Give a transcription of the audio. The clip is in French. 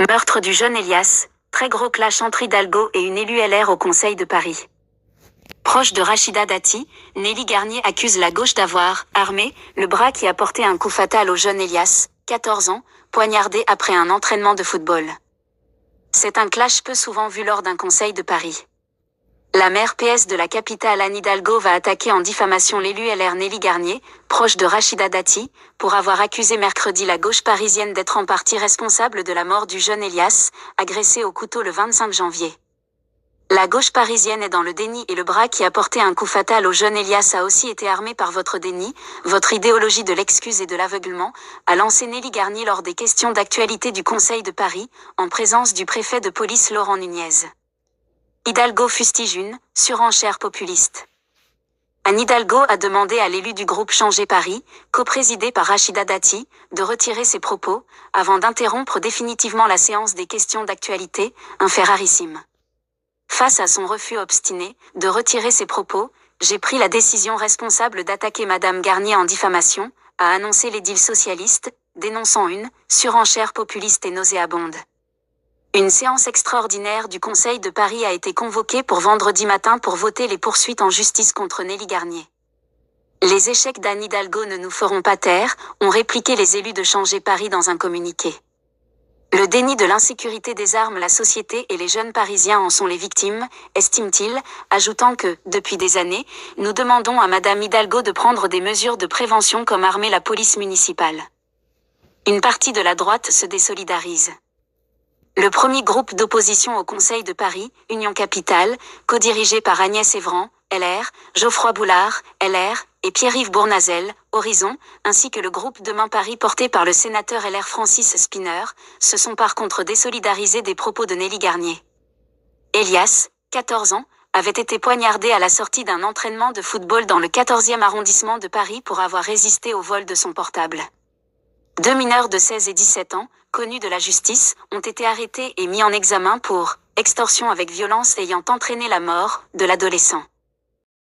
Meurtre du jeune Elias, très gros clash entre Hidalgo et une élue LR au Conseil de Paris. Proche de Rachida Dati, Nelly Garnier accuse la gauche d'avoir armé le bras qui a porté un coup fatal au jeune Elias, 14 ans, poignardé après un entraînement de football. C'est un clash peu souvent vu lors d'un Conseil de Paris. La maire PS de la capitale Anne Hidalgo va attaquer en diffamation l'élu LR Nelly Garnier, proche de Rachida Dati, pour avoir accusé mercredi la gauche parisienne d'être en partie responsable de la mort du jeune Elias, agressé au couteau le 25 janvier. La gauche parisienne est dans le déni et le bras qui a porté un coup fatal au jeune Elias a aussi été armé par votre déni, votre idéologie de l'excuse et de l'aveuglement, a lancé Nelly Garnier lors des questions d'actualité du Conseil de Paris, en présence du préfet de police Laurent Nunez. Hidalgo fustige une surenchère populiste. Anne Hidalgo a demandé à l'élu du groupe Changer Paris, coprésidé par Rachida Dati, de retirer ses propos, avant d'interrompre définitivement la séance des questions d'actualité, un fait rarissime. Face à son refus obstiné de retirer ses propos, j'ai pris la décision responsable d'attaquer Madame Garnier en diffamation, a annoncé l'édile socialiste, dénonçant une surenchère populiste et nauséabonde. Une séance extraordinaire du Conseil de Paris a été convoquée pour vendredi matin pour voter les poursuites en justice contre Nelly Garnier. Les échecs d'Anne Hidalgo ne nous feront pas taire, ont répliqué les élus de Changer Paris dans un communiqué. Le déni de l'insécurité désarme la société et les jeunes Parisiens en sont les victimes, estime-t-il, ajoutant que, depuis des années, nous demandons à Madame Hidalgo de prendre des mesures de prévention comme armer la police municipale. Une partie de la droite se désolidarise. Le premier groupe d'opposition au Conseil de Paris, Union Capitale, co-dirigé par Agnès Evran, LR, Geoffroy Boulard, LR, et Pierre-Yves Bournazel, Horizon, ainsi que le groupe Demain Paris porté par le sénateur LR Francis Spinner, se sont par contre désolidarisés des propos de Nelly Garnier. Elias, 14 ans, avait été poignardé à la sortie d'un entraînement de football dans le 14e arrondissement de Paris pour avoir résisté au vol de son portable. 2 mineurs de 16 et 17 ans, connus de la justice, ont été arrêtés et mis en examen pour extorsion avec violence ayant entraîné la mort de l'adolescent.